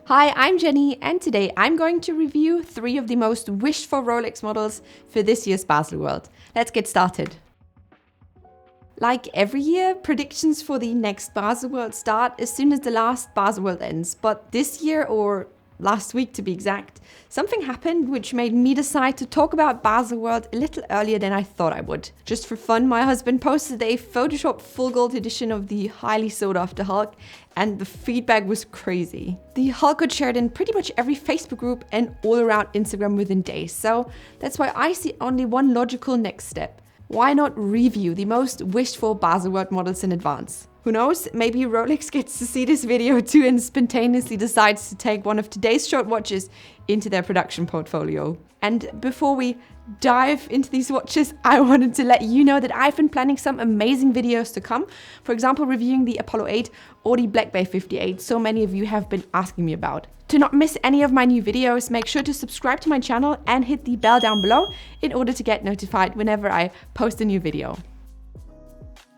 Hi, I'm Jenny, and today I'm going to review 3 of the most wished for Rolex models for this year's Baselworld. Let's get started. Like every year, predictions for the next Baselworld start as soon as the last Baselworld ends, but this year, or last week to be exact, something happened which made me decide to talk about Baselworld a little earlier than I thought I would. Just for fun, my husband posted a Photoshop full gold edition of the highly sought after Hulk, and the feedback was crazy. The Hulk got shared in pretty much every Facebook group and all around Instagram within days, so that's why I see only one logical next step. Why not review the most wished for Baselworld models in advance? Who knows, maybe Rolex gets to see this video too and spontaneously decides to take one of today's short watches into their production portfolio. And before we dive into these watches, I wanted to let you know that I've been planning some amazing videos to come. For example, reviewing the Apollo 8 or the Black Bay 58, so many of you have been asking me about. To not miss any of my new videos, make sure to subscribe to my channel and hit the bell down below in order to get notified whenever I post a new video.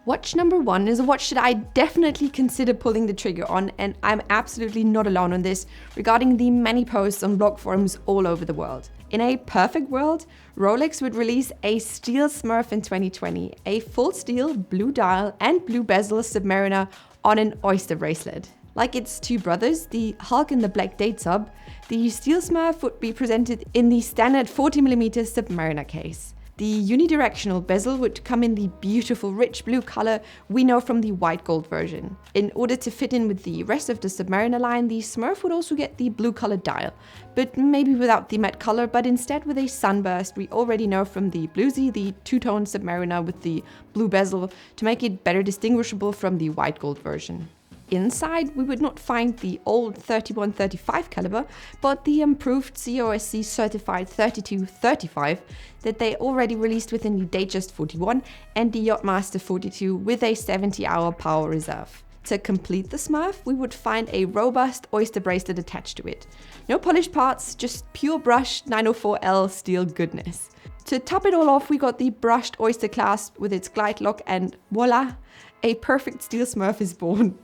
Watch number 1 is a watch that I definitely consider pulling the trigger on, and I'm absolutely not alone on this regarding the many posts on blog forums all over the world. In a perfect world, Rolex would release a steel Smurf in 2020, a full steel blue dial and blue bezel Submariner on an oyster bracelet. Like its two brothers, the Hulk and the Black Date Sub, the steel Smurf would be presented in the standard 40mm Submariner case. The unidirectional bezel would come in the beautiful rich blue color we know from the white gold version. In order to fit in with the rest of the Submariner line, the Smurf would also get the blue colored dial, but maybe without the matte color, but instead with a sunburst we already know from the blusey, the two-tone Submariner with the blue bezel, to make it better distinguishable from the white gold version. Inside, we would not find the old 3135 caliber, but the improved COSC certified 3235 that they already released within the Datejust 41 and the Yachtmaster 42 with a 70-hour power reserve. To complete the Smurf, we would find a robust oyster bracelet attached to it. No polished parts, just pure brushed 904Elle steel goodness. To top it all off, we got the brushed oyster clasp with its glide lock, and voila, a perfect steel Smurf is born.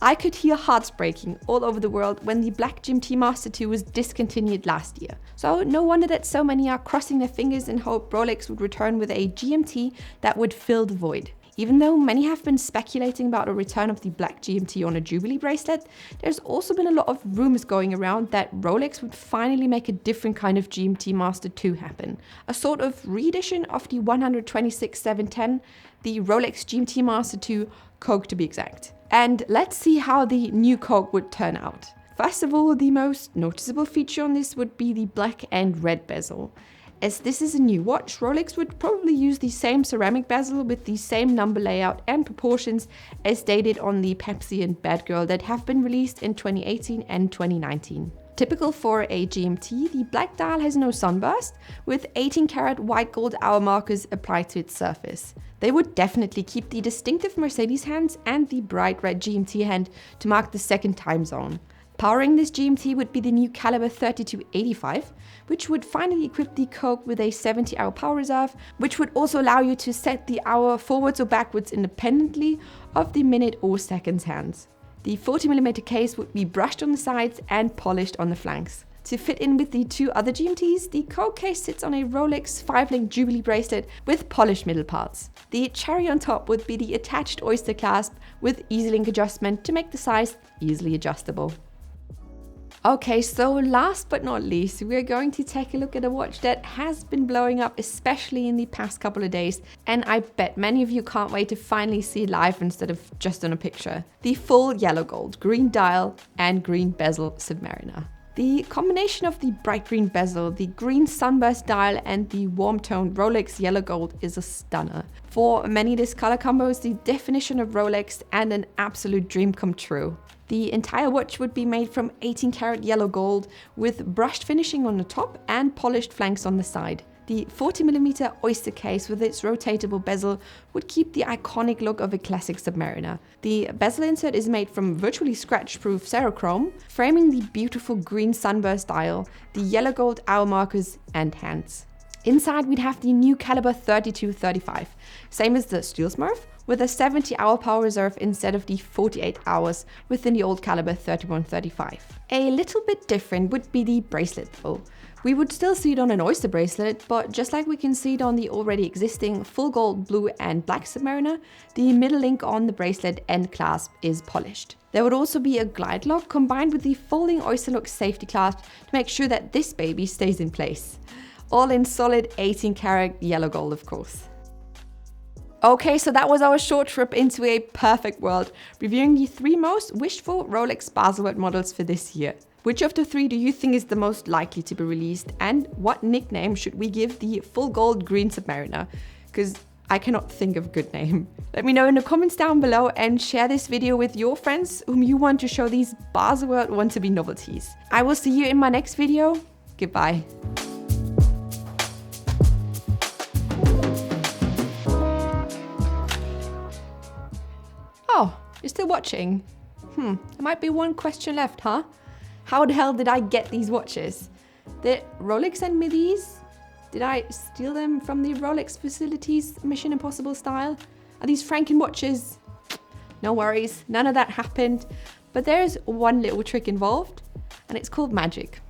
I could hear hearts breaking all over the world when the Black GMT Master 2 was discontinued last year. So no wonder that so many are crossing their fingers and hope Rolex would return with a GMT that would fill the void. Even though many have been speculating about a return of the Black GMT on a Jubilee bracelet, there's also been a lot of rumors going around that Rolex would finally make a different kind of GMT Master 2 happen. A sort of reedition of the 126-710, the Rolex GMT Master 2 Coke to be exact. And let's see how the new Coke would turn out. First of all, the most noticeable feature on this would be the black and red bezel. As this is a new watch, Rolex would probably use the same ceramic bezel with the same number layout and proportions as they did on the Pepsi and Bad Girl that have been released in 2018 and 2019. Typical for a GMT, the black dial has no sunburst, with 18-karat white gold hour markers applied to its surface. They would definitely keep the distinctive Mercedes hands and the bright red GMT hand to mark the second time zone. Powering this GMT would be the new caliber 3285, which would finally equip the Coke with a 70-hour power reserve, which would also allow you to set the hour forwards or backwards independently of the minute or seconds hands. The 40mm case would be brushed on the sides and polished on the flanks. To fit in with the two other GMTs, the Coke case sits on a Rolex 5-link Jubilee bracelet with polished middle parts. The cherry on top would be the attached oyster clasp with easy link adjustment to make the size easily adjustable. Okay, so last but not least, we're going to take a look at a watch that has been blowing up, especially in the past couple of days, and I bet many of you can't wait to finally see it live instead of just on a picture. The full yellow gold, green dial and green bezel Submariner. The combination of the bright green bezel, the green sunburst dial and the warm toned Rolex yellow gold is a stunner. For many, this color combo is the definition of Rolex and an absolute dream come true. The entire watch would be made from 18-karat yellow gold with brushed finishing on the top and polished flanks on the side. The 40mm oyster case with its rotatable bezel would keep the iconic look of a classic Submariner. The bezel insert is made from virtually scratch-proof Cerachrome, framing the beautiful green sunburst dial, the yellow gold hour markers and hands. Inside we'd have the new caliber 3235, same as the steel Smurf, with a 70-hour power reserve instead of the 48 hours within the old caliber 3135. A little bit different would be the bracelet though. We would still see it on an oyster bracelet, but just like we can see it on the already existing full gold, blue and black Submariner, the middle link on the bracelet end clasp is polished. There would also be a glide lock combined with the folding oyster lock safety clasp to make sure that this baby stays in place. All in solid 18 karat yellow gold, of course. Okay, so that was our short trip into a perfect world, reviewing the 3 most wished for Rolex Baselworld models for this year. Which of the 3 do you think is the most likely to be released, and what nickname should we give the full gold green Submariner? Because I cannot think of a good name. Let me know in the comments down below and share this video with your friends whom you want to show these Baselworld want-to-be novelties. I will see you in my next video. Goodbye. Oh, you're still watching? There might be one question left, huh? How the hell did I get these watches? Did Rolex send me these? Did I steal them from the Rolex facilities, Mission Impossible style? Are these Franken watches? No worries, none of that happened. But there's one little trick involved, and it's called magic.